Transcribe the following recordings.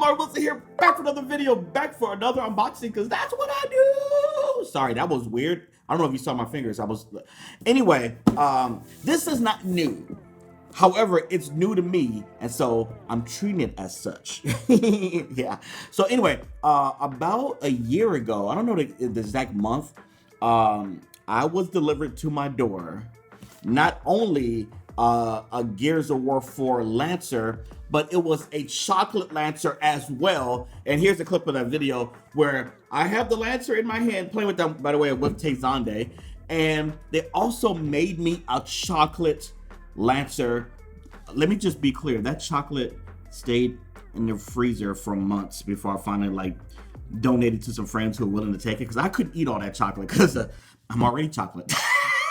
Lamarr Wilson here, back for another video, back for another unboxing, because that's what I do. Sorry, that was weird. I don't know if you saw my fingers. Anyway, this is not new. However, it's new to me, and so I'm treating it as such. Yeah. So anyway, about a year ago, I don't know the exact month, I was delivered to my door not only a Gears of War 4 Lancer, but it was a chocolate Lancer as well. And here's a clip of that video where I have the Lancer in my hand playing with them, by the way, with Tezande. And they also made me a chocolate Lancer. Let me just be clear, that chocolate stayed in the freezer for months before I finally donated to some friends who were willing to take it, because I couldn't eat all that chocolate because I'm already chocolate.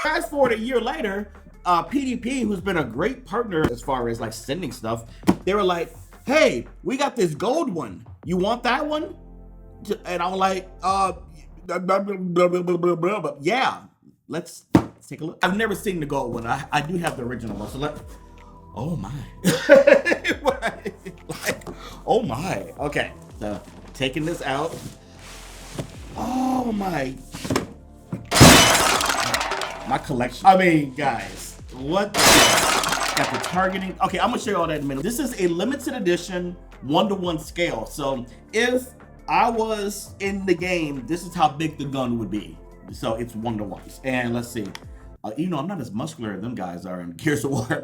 Fast forward a year later, PDP, who's been a great partner as far as sending stuff, they were like, hey, we got this gold one. You want that one? And I'm like, yeah, let's take a look. I've never seen the gold one. I do have the original one, so oh my. Oh my. Okay, so taking this out. Oh my. My collection. I mean, guys, what? Got the targeting. Okay, I'm gonna show you all that in a minute. This is a limited edition 1-to-1 scale. So if I was in the game, this is how big the gun would be. So it's 1-to-1s. And let's see. I'm not as muscular as them guys are in Gears of War.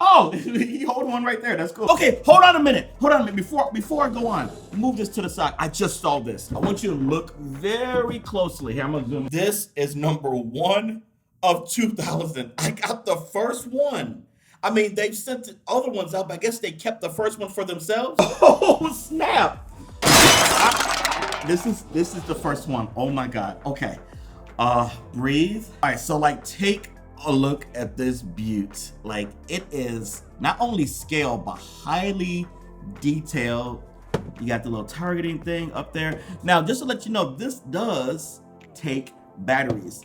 Oh, you hold one right there. That's cool. Okay, hold on a minute. Before I go on, move this to the side. I just saw this. I want you to look very closely. Here, I'm gonna zoom. This is number 1 of 2000. I got the first one. I mean, they've sent the other ones out, but I guess they kept the first one for themselves. Oh, snap. This is the first one. Oh my God. Okay. Breathe. All right, so take a look at this beaut. It is not only scale but highly detailed. You got the little targeting thing up there. Now, just to let you know, this does take batteries.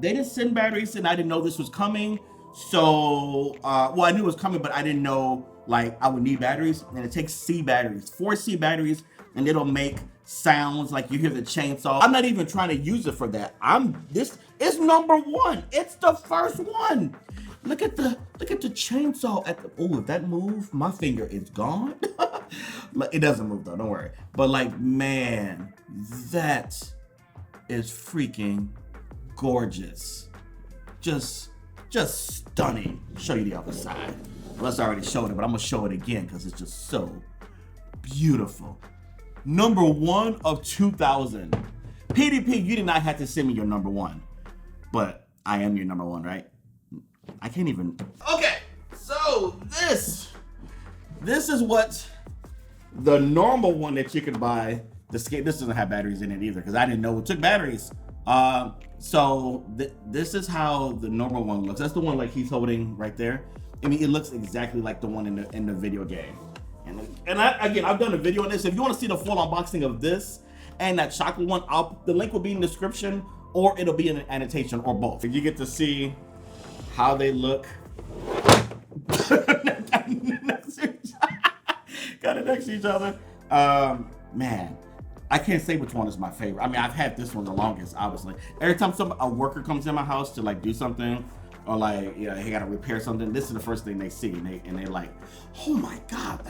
They didn't send batteries and I didn't know this was coming. So well, I knew it was coming, but I didn't know I would need batteries. And it takes C batteries, 4 C batteries, and it'll make sounds like you hear the chainsaw. I'm not even trying to use it for that. This is number 1. It's the first one. Look at the chainsaw at the, oh, if that move, my finger is gone. It doesn't move though, don't worry. But man, that is freaking gorgeous. Just stunning. Show you the other side. Well, I already showed it, but I'm gonna show it again because it's just so beautiful. Number 1 of 2000. PDP, you did not have to send me your number 1, but I am your number 1, right? I can't even. Okay, so this is what the normal one that you could buy. This doesn't have batteries in it either because I didn't know it took batteries. So this is how the normal one looks. That's the one he's holding right there. I mean, it looks exactly like the one in the video game. And I've done a video on this. If you want to see the full unboxing of this and that chocolate one, the link will be in the description, or it'll be in an annotation, or both. You get to see how they look. Got it next to each other. Man, I can't say which one is my favorite. I mean, I've had this one the longest, obviously. Every time a worker comes in my house to do something, or he gotta repair something, this is the first thing they see, and they oh my God,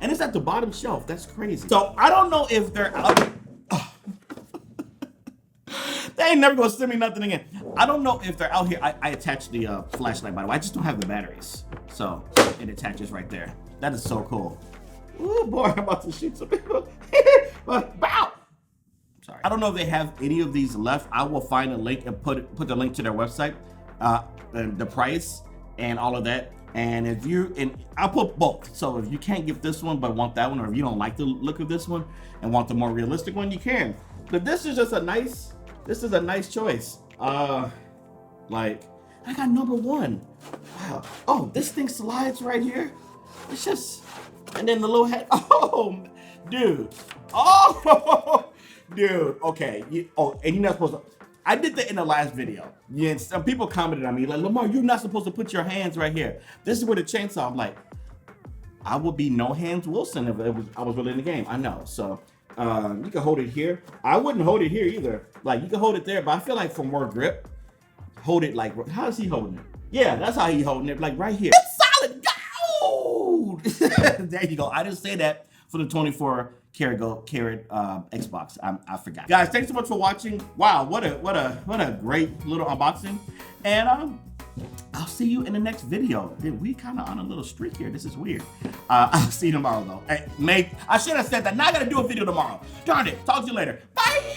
and it's at the bottom shelf. That's crazy. So I don't know if they're out. They ain't never gonna send me nothing again. I don't know if they're out here. I attached the flashlight, by the way. I just don't have the batteries, so it attaches right there. That is so cool. Oh boy, I'm about to shoot some people. Bow. Sorry. I don't know if they have any of these left. I will find a link and put the link to their website. And the price and all of that, and I'll put both. So if you can't get this one but want that one, or if you don't like the look of this one and want the more realistic one, you can. But this is just a nice choice. I got number 1. Wow. Oh, this thing slides right here. It's just, and then the little head. Oh, dude. Oh, dude. Okay. And you're not supposed to. I did that in the last video. Yeah, some people commented on me Lamarr, you're not supposed to put your hands right here. This is where the chainsaw. I'm like, I would be no hands Wilson if I was really in the game. I know. So you can hold it here. I wouldn't hold it here either. Like you can hold it there, but I feel like for more grip, hold it like, how is he holding it? Yeah, that's how he's holding it, like right here. It's solid gold. There you go. I didn't say that for the 24 karat Xbox. I forgot. Guys, thanks so much for watching. Wow, what a great little unboxing. And I'll see you in the next video. We kind of on a little streak here. This is weird. I'll see you tomorrow though. Hey, I should have said that. Now I gotta do a video tomorrow. Darn it. Talk to you later. Bye.